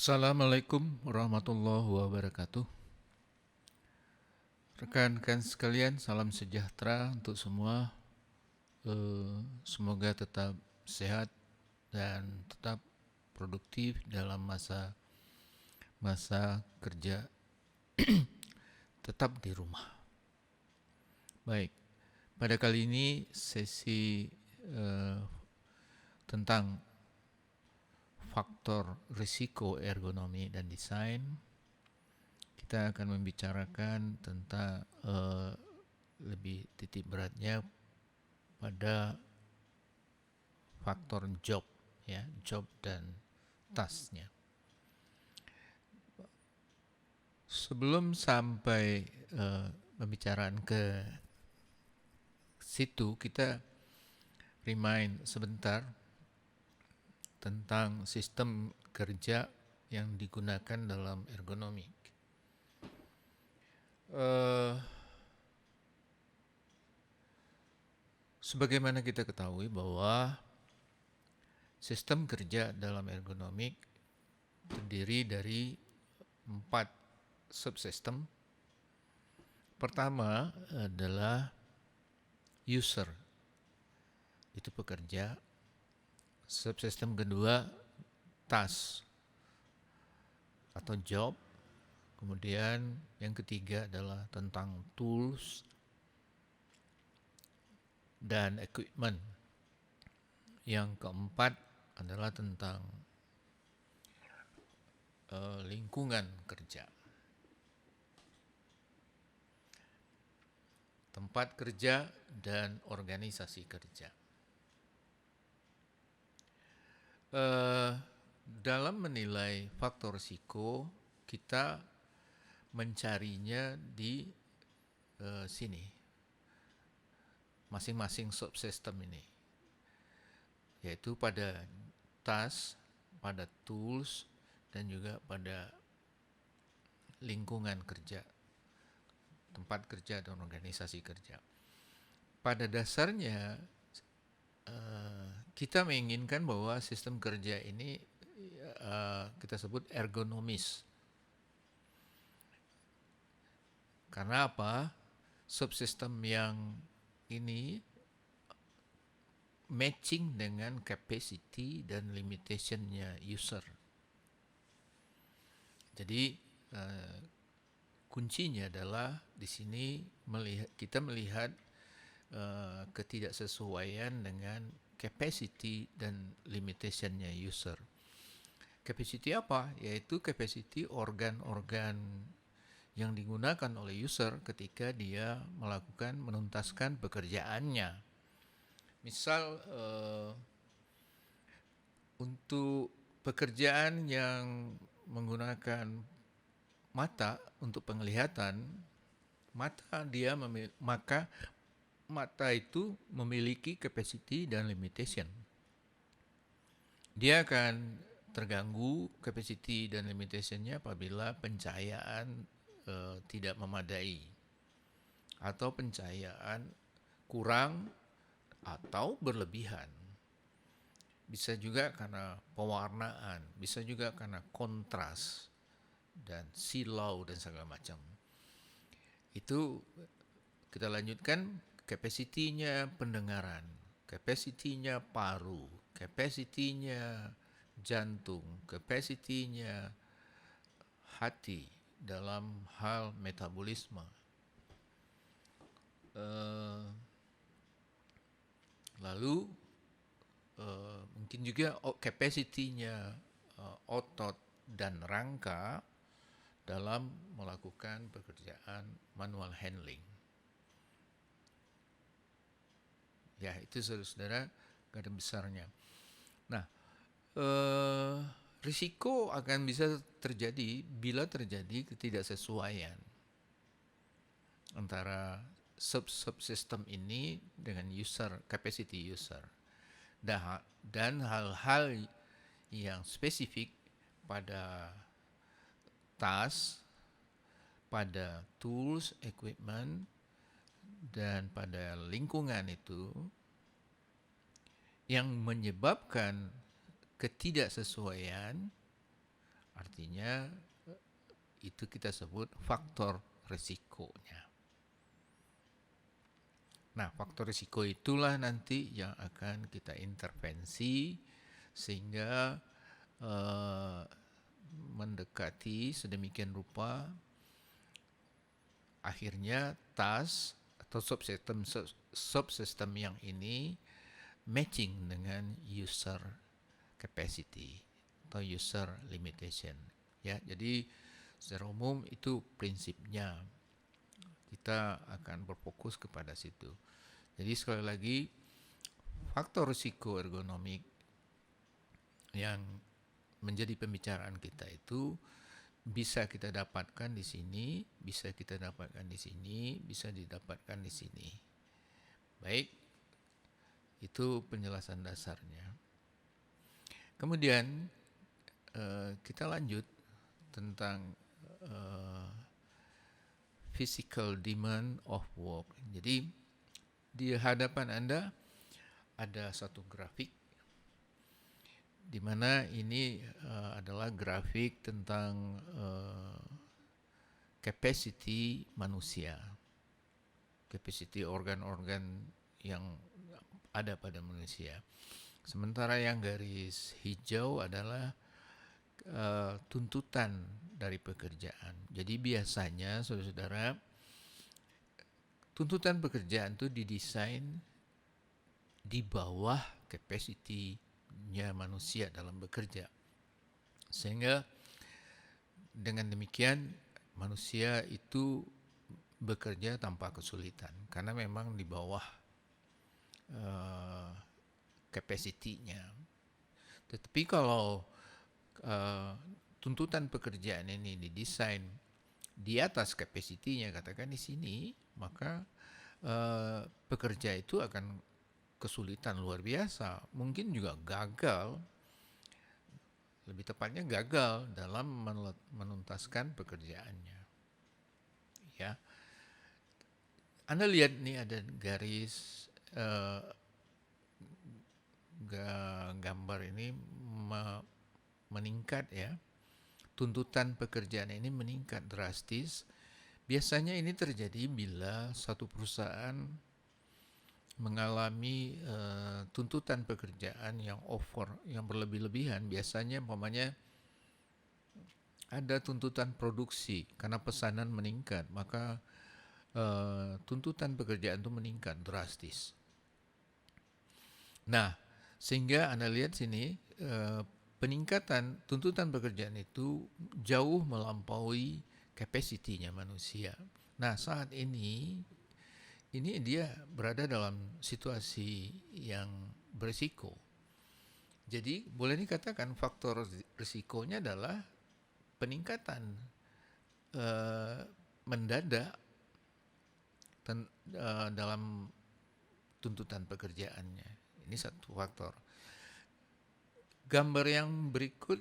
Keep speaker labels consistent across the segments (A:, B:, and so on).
A: Assalamualaikum warahmatullahi wabarakatuh. Rekan-rekan sekalian, salam sejahtera untuk semua. Semoga tetap sehat dan tetap produktif dalam masa kerja tetap di rumah. Baik, pada kali ini sesi tentang faktor risiko ergonomi dan desain. Kita akan membicarakan tentang lebih titik beratnya pada faktor job, ya, job dan tasknya. Sebelum sampai pembicaraan ke situ, kita remind sebentar tentang sistem kerja yang digunakan dalam ergonomi. Sebagaimana kita ketahui bahwa sistem kerja dalam ergonomik terdiri dari 4 subsistem. Pertama adalah user, itu pekerja. Subsistem kedua task atau job. Kemudian yang ketiga adalah tentang tools dan equipment. Yang keempat adalah tentang lingkungan kerja. Tempat kerja dan organisasi kerja. Dalam menilai faktor risiko, kita mencarinya di sini, masing-masing subsistem ini, yaitu pada task, pada tools, dan juga pada lingkungan kerja, tempat kerja dan organisasi kerja. Pada dasarnya kita menginginkan bahwa sistem kerja ini kita sebut ergonomis. Karena apa? Subsistem yang ini matching dengan capacity dan limitationnya user. Jadi kuncinya adalah di sini kita melihat ketidaksesuaian dengan capacity dan limitationnya user. Capacity apa? Yaitu capacity organ-organ yang digunakan oleh user ketika dia menuntaskan pekerjaannya. Misal untuk pekerjaan yang menggunakan mata untuk penglihatan, maka mata itu memiliki capacity dan limitation. Dia akan terganggu capacity dan limitationnya apabila pencahayaan tidak memadai atau pencahayaan kurang atau berlebihan. Bisa juga karena pewarnaan, bisa juga karena kontras dan silau dan segala macam. Itu kita lanjutkan. Kapasitinya pendengaran, kapasitinya paru, kapasitinya jantung, kapasitinya hati dalam hal metabolisme. Lalu mungkin juga kapasitinya otot dan rangka dalam melakukan pekerjaan manual handling. Ya, itu saudara-saudara garis besarnya. Nah, risiko akan bisa terjadi bila terjadi ketidaksesuaian antara subsistem ini dengan user, capacity user. Dan hal-hal yang spesifik pada task, pada tools, equipment, dan pada lingkungan itu yang menyebabkan ketidaksesuaian Artinya itu kita sebut faktor risikonya. Nah, faktor risiko itulah nanti yang akan kita intervensi sehingga mendekati sedemikian rupa akhirnya task atau subsistem yang ini matching dengan user capacity atau user limitation. Ya, jadi secara umum itu prinsipnya. Kita akan berfokus kepada situ. Jadi sekali lagi, faktor risiko ergonomik yang menjadi pembicaraan kita itu bisa kita dapatkan di sini, bisa kita dapatkan di sini, bisa didapatkan di sini. Baik, itu penjelasan dasarnya. Kemudian kita lanjut tentang physical demand of work. Jadi di hadapan Anda ada satu grafik di mana ini adalah grafik tentang capacity manusia, capacity organ-organ yang ada pada manusia. Sementara yang garis hijau adalah tuntutan dari pekerjaan. Jadi biasanya saudara-saudara, tuntutan pekerjaan itu didesain di bawah capacity-nya manusia dalam bekerja. Sehingga dengan demikian manusia itu bekerja tanpa kesulitan karena memang di bawah capacity-nya. Tetapi kalau tuntutan pekerjaan ini didesain di atas capacity-nya, katakan di sini, maka pekerja itu akan kesulitan luar biasa, mungkin juga gagal, lebih tepatnya gagal dalam menuntaskan pekerjaannya. Ya, Anda lihat nih ada garis gambar ini meningkat ya. Tuntutan pekerjaan ini meningkat drastis. Biasanya ini terjadi bila satu perusahaan mengalami tuntutan pekerjaan yang over, yang berlebih-lebihan. Biasanya umpamanya ada tuntutan produksi karena pesanan meningkat, maka tuntutan pekerjaan itu meningkat drastis. Nah, sehingga Anda lihat sini peningkatan tuntutan pekerjaan itu jauh melampaui capacity-nya manusia. Nah, saat ini dia berada dalam situasi yang berisiko. Jadi boleh dikatakan faktor risikonya adalah peningkatan mendadak dalam tuntutan pekerjaannya. Ini satu faktor. Gambar yang berikut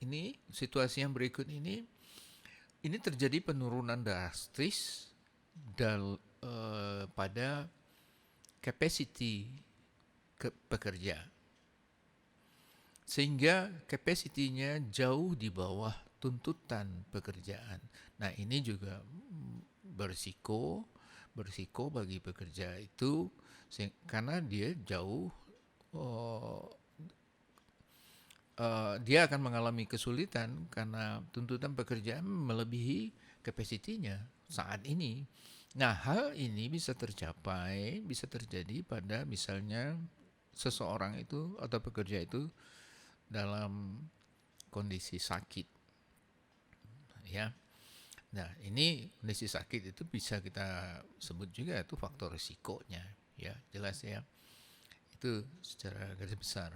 A: ini, situasi yang berikut ini terjadi penurunan drastis pada capacity pekerja, sehingga capacity-nya jauh di bawah tuntutan pekerjaan. Nah, ini juga berisiko bagi pekerja itu karena dia jauh dia akan mengalami kesulitan karena tuntutan pekerjaan melebihi kapasitinya saat ini. Nah, hal ini bisa tercapai, bisa terjadi pada misalnya seseorang itu atau pekerja itu dalam kondisi sakit. Ya. Nah, ini kondisi sakit itu bisa kita sebut juga itu faktor risikonya, ya, jelas ya. Itu secara garis besar.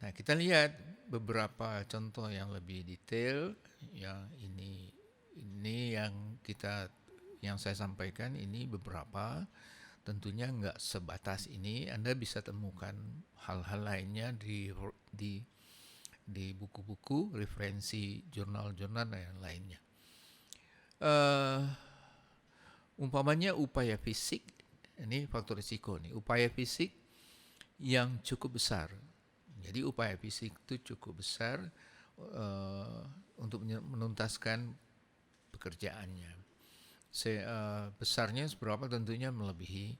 A: Nah, kita lihat beberapa contoh yang lebih detail. Yang ini yang saya sampaikan ini beberapa. Tentunya enggak sebatas ini. Anda bisa temukan hal-hal lainnya di buku-buku, referensi jurnal-jurnal dan yang lainnya. Umpamanya upaya fisik, ini faktor risiko nih. Upaya fisik yang cukup besar. Jadi upaya fisik itu cukup besar untuk menuntaskan pekerjaannya. Besarnya seberapa tentunya melebihi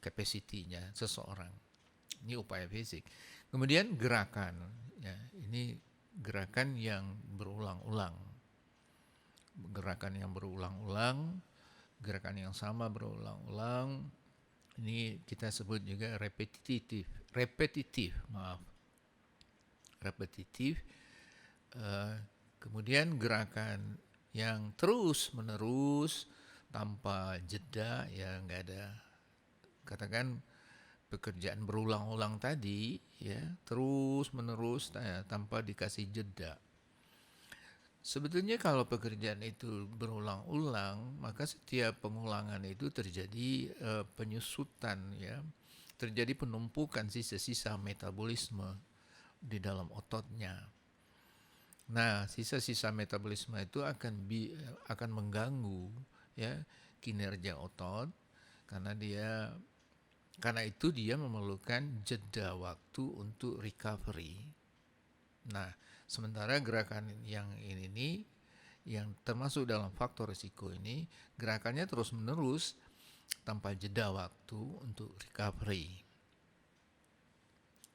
A: capacity-nya seseorang. Ini upaya fisik. Kemudian gerakan, ya, ini gerakan yang berulang-ulang. Gerakan yang berulang-ulang, gerakan yang sama berulang-ulang. Ini kita sebut juga repetitif, maaf. Repetitif. Kemudian gerakan yang terus menerus tanpa jeda, ya nggak ada, katakan pekerjaan berulang-ulang tadi, ya terus menerus tanpa dikasih jeda. Sebetulnya kalau pekerjaan itu berulang-ulang, maka setiap pengulangan itu terjadi penyusutan, ya, terjadi penumpukan sisa-sisa metabolisme di dalam ototnya. Nah, sisa-sisa metabolisme itu akan mengganggu, ya, kinerja otot, karena itu dia memerlukan jeda waktu untuk recovery. Nah, sementara gerakan yang ini yang termasuk dalam faktor risiko ini, gerakannya terus-menerus tanpa jeda waktu untuk recovery.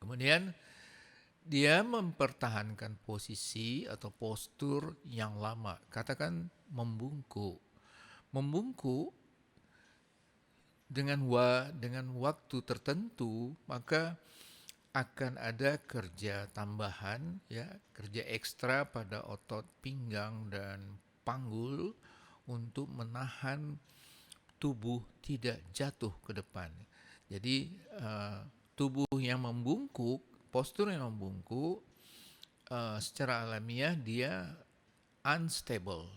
A: Kemudian dia mempertahankan posisi atau postur yang lama. Katakan membungkuk. Membungkuk dengan waktu tertentu, maka akan ada kerja tambahan, ya, kerja ekstra pada otot pinggang dan panggul untuk menahan tubuh tidak jatuh ke depan. Jadi tubuh yang membungkuk, postur yang membungkuk, secara alamiah dia unstable,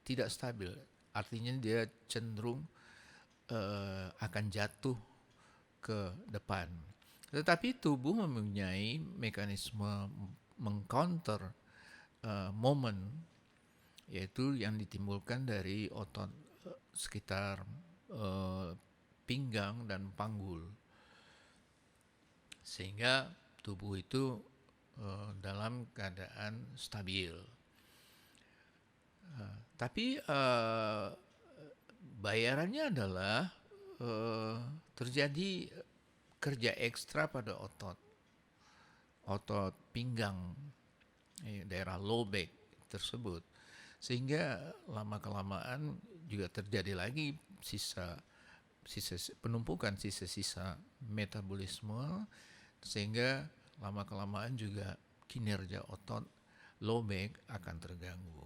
A: tidak stabil. Artinya dia cenderung akan jatuh ke depan. Tetapi tubuh mempunyai mekanisme mengcounter momen, yaitu yang ditimbulkan dari otot sekitar pinggang dan panggul, sehingga tubuh itu dalam keadaan stabil. Tapi bayarannya adalah terjadi kerja ekstra pada otot pinggang, daerah low back tersebut, sehingga lama-kelamaan juga terjadi lagi penumpukan sisa-sisa metabolisme, sehingga lama-kelamaan juga kinerja otot low back akan terganggu.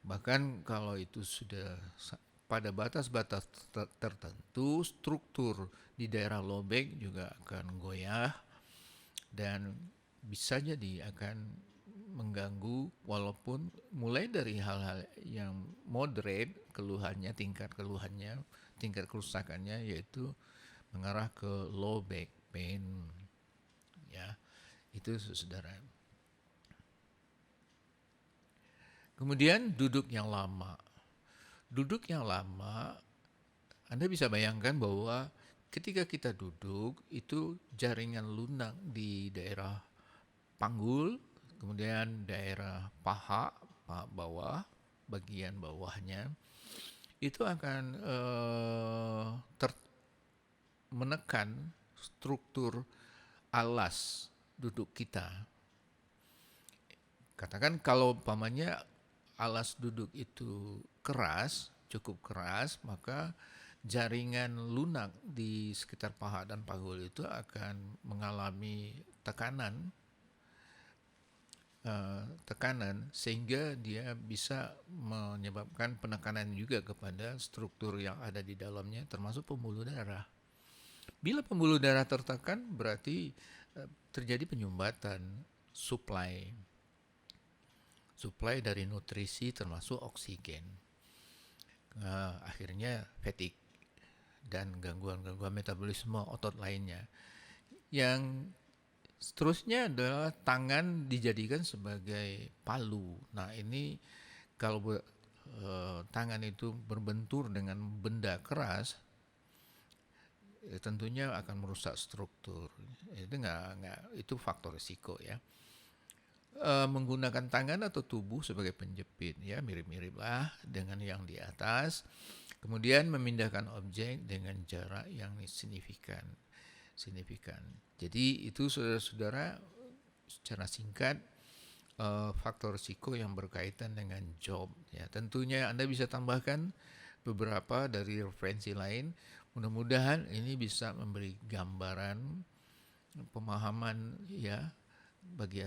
A: Bahkan kalau itu sudah pada batas-batas tertentu, struktur di daerah low back juga akan goyah dan bisa jadi akan mengganggu, walaupun mulai dari hal-hal yang moderate keluhannya, tingkat kerusakannya, yaitu mengarah ke low back pain, ya, itu saudara. Kemudian duduk yang lama. Duduk yang lama, Anda bisa bayangkan bahwa ketika kita duduk, itu jaringan lunak di daerah panggul, kemudian daerah paha bawah, bagian bawahnya, itu akan menekan struktur alas duduk kita. Katakan kalau umpamanya alas duduk itu cukup keras, maka jaringan lunak di sekitar paha dan panggul itu akan mengalami tekanan, sehingga dia bisa menyebabkan penekanan juga kepada struktur yang ada di dalamnya, termasuk pembuluh darah. Bila pembuluh darah tertekan, berarti terjadi penyumbatan supply dari nutrisi termasuk oksigen. Akhirnya fatigue dan gangguan-gangguan metabolisme otot lainnya. Yang seterusnya adalah tangan dijadikan sebagai palu. Nah, ini kalau tangan itu berbentur dengan benda keras, tentunya akan merusak struktur. Itu faktor risiko, ya. menggunakan tangan atau tubuh sebagai penjepit, ya mirip-mirip lah dengan yang di atas. Kemudian memindahkan objek dengan jarak yang signifikan. Jadi itu saudara-saudara secara singkat faktor risiko yang berkaitan dengan job. Ya, tentunya Anda bisa tambahkan beberapa dari referensi lain. Mudah-mudahan ini bisa memberi gambaran, pemahaman ya bagi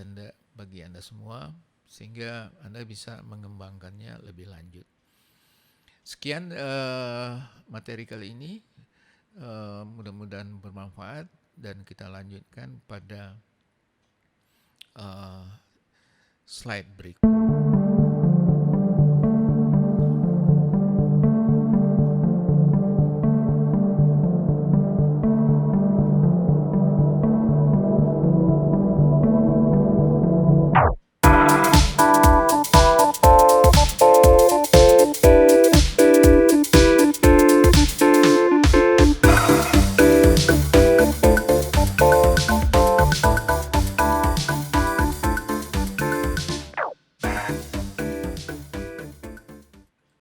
A: Anda semua sehingga Anda bisa mengembangkannya lebih lanjut. Sekian materi kali ini, mudah-mudahan bermanfaat dan kita lanjutkan pada slide berikut.